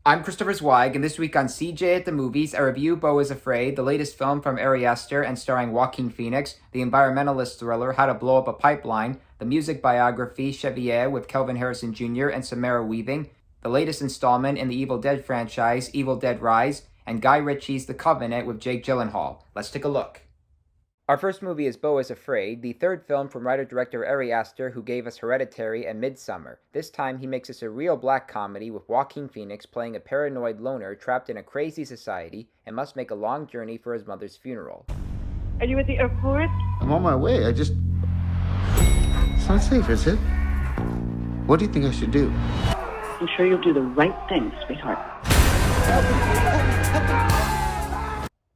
I'm Christopher Zweig, and this week on CJ at the Movies, I review Beau is Afraid, the latest film from Ari Aster and starring Joaquin Phoenix, the environmentalist thriller How to Blow Up a Pipeline, the music biography Chevalier with Kelvin Harrison Jr. and Samara Weaving, the latest installment in the Evil Dead franchise, Evil Dead Rise, and Guy Ritchie's The Covenant with Jake Gyllenhaal. Let's take a look. Our first movie is Beau is Afraid, the third film from writer-director Ari Aster, who gave us Hereditary and Midsommar. This time, he makes us a real black comedy with Joaquin Phoenix playing a paranoid loner trapped in a crazy society and must make a long journey for his mother's funeral. Are you at the airport? I'm on my way. It's not safe, is it? What do you think I should do? I'm sure you'll do the right thing, sweetheart.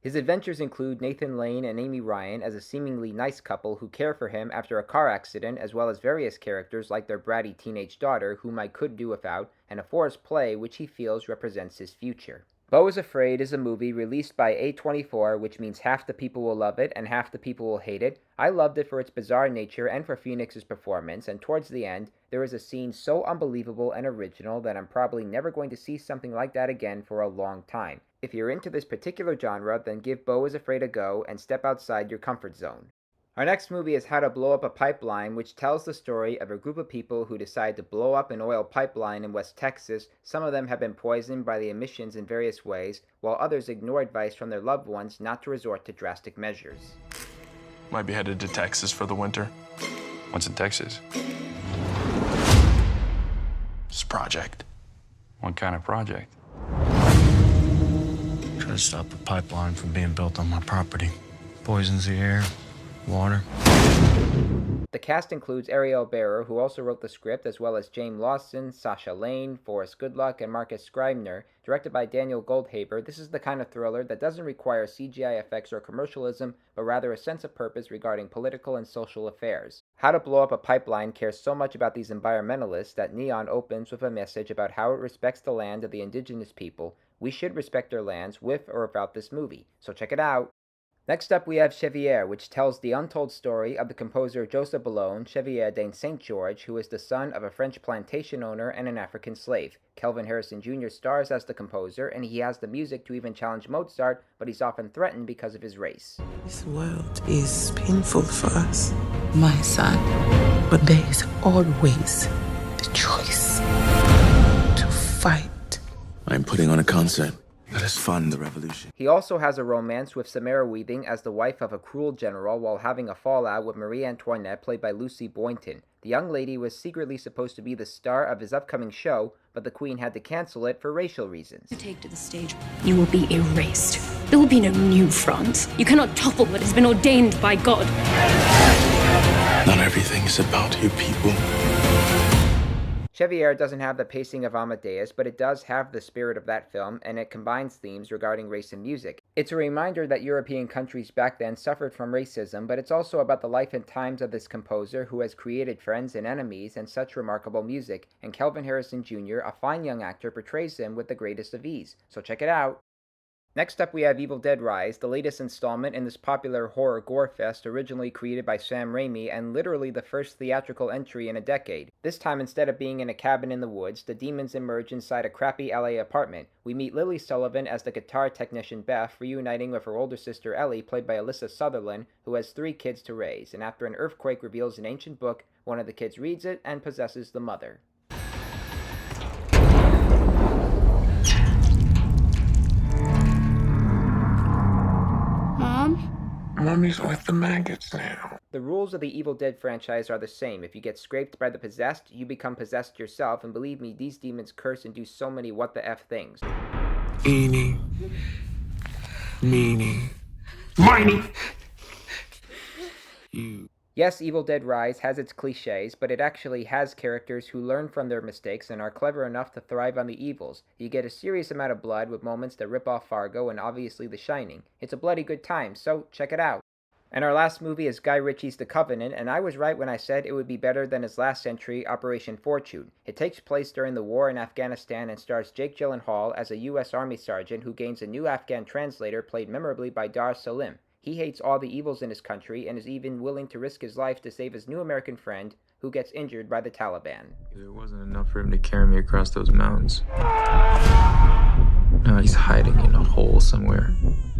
His adventures include Nathan Lane and Amy Ryan as a seemingly nice couple who care for him after a car accident, as well as various characters like their bratty teenage daughter, whom I could do without, and a forced play which he feels represents his future. Beau is Afraid is a movie released by A24, which means half the people will love it and half the people will hate it. I loved it for its bizarre nature and for Phoenix's performance, and towards the end, there is a scene so unbelievable and original that I'm probably never going to see something like that again for a long time. If you're into this particular genre, then give Beau is Afraid a go and step outside your comfort zone. Our next movie is How to Blow Up a Pipeline, which tells the story of a group of people who decide to blow up an oil pipeline in West Texas. Some of them have been poisoned by the emissions in various ways, while others ignore advice from their loved ones not to resort to drastic measures. Might be headed to Texas for the winter. What's in Texas? It's a project. What kind of project? Try to stop a pipeline from being built on my property. Poisons the air, water. The cast includes Ariel Bearer, who also wrote the script, as well as James Lawson, Sasha Lane, Forrest Goodluck, and Marcus Scribner. Directed by Daniel Goldhaber, this is the kind of thriller that doesn't require CGI effects or commercialism, but rather a sense of purpose regarding political and social affairs. How to Blow Up a Pipeline cares so much about these environmentalists that Neon opens with a message about how it respects the land of the indigenous people. We should respect their lands with or without this movie, so check it out. Next up, we have Chevalier, which tells the untold story of the composer Joseph Boulogne, Chevalier de Saint George, who is the son of a French plantation owner and an African slave. Kelvin Harrison Jr. stars as the composer, and he has the music to even challenge Mozart, but he's often threatened because of his race. This world is painful for us, my son, but there is always the choice to fight. I'm putting on a concert. Let us fund the revolution. He also has a romance with Samara Weaving as the wife of a cruel general while having a fallout with Marie Antoinette, played by Lucy Boynton. The young lady was secretly supposed to be the star of his upcoming show, but the Queen had to cancel it for racial reasons. To take to the stage, you will be erased. There will be no new France. You cannot topple what has been ordained by God. Not everything is about you people. Chevalier doesn't have the pacing of Amadeus, but it does have the spirit of that film, and it combines themes regarding race and music. It's a reminder that European countries back then suffered from racism, but it's also about the life and times of this composer who has created friends and enemies and such remarkable music, and Kelvin Harrison Jr., a fine young actor, portrays him with the greatest of ease. So check it out. Next up, we have Evil Dead Rise, the latest installment in this popular horror gore fest originally created by Sam Raimi and literally the first theatrical entry in a decade. This time, instead of being in a cabin in the woods, the demons emerge inside a crappy LA apartment. We meet Lily Sullivan as the guitar technician Beth, reuniting with her older sister Ellie, played by Alyssa Sutherland, who has 3 kids to raise, and after an earthquake reveals an ancient book, one of the kids reads it and possesses the mother. Mommy's with the maggots now. The rules of the Evil Dead franchise are the same. If you get scraped by the possessed, you become possessed yourself, and believe me, these demons curse and do so many what the F things. Eeny, meeny, miny. You. Yes, Evil Dead Rise has its cliches, but it actually has characters who learn from their mistakes and are clever enough to thrive on the evils. You get a serious amount of blood with moments that rip off Fargo and obviously The Shining. It's a bloody good time, so check it out. And our last movie is Guy Ritchie's The Covenant, and I was right when I said it would be better than his last entry, Operation Fortune. It takes place during the war in Afghanistan and stars Jake Gyllenhaal as a U.S. Army sergeant who gains a new Afghan translator played memorably by Dar Salim. He hates all the evils in his country and is even willing to risk his life to save his new American friend, who gets injured by the Taliban. There wasn't enough for him to carry me across those mountains. Now he's hiding in a hole somewhere.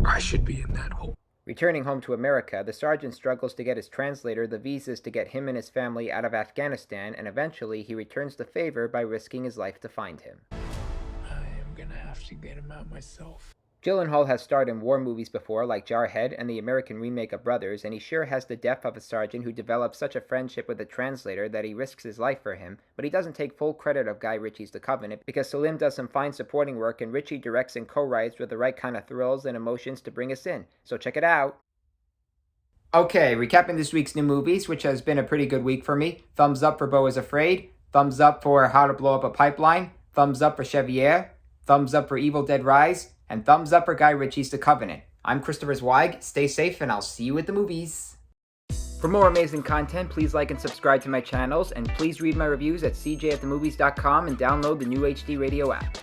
I should be in that hole. Returning home to America, the sergeant struggles to get his translator the visas to get him and his family out of Afghanistan, and eventually he returns the favor by risking his life to find him. I am gonna have to get him out myself. Gyllenhaal has starred in war movies before, like Jarhead and the American remake of Brothers, and he sure has the depth of a sergeant who develops such a friendship with the translator that he risks his life for him, but he doesn't take full credit of Guy Ritchie's The Covenant, because Salim does some fine supporting work and Ritchie directs and co-writes with the right kind of thrills and emotions to bring us in, so check it out. Okay, recapping this week's new movies, which has been a pretty good week for me. Thumbs up for Beau is Afraid, thumbs up for How to Blow Up a Pipeline, thumbs up for Chevier, thumbs up for Evil Dead Rise, and thumbs up for Guy Ritchie's The Covenant. I'm Christopher Zweig, stay safe, and I'll see you at the movies. For more amazing content, please like and subscribe to my channels, and please read my reviews at cjatthemovies.com and download the new HD Radio app.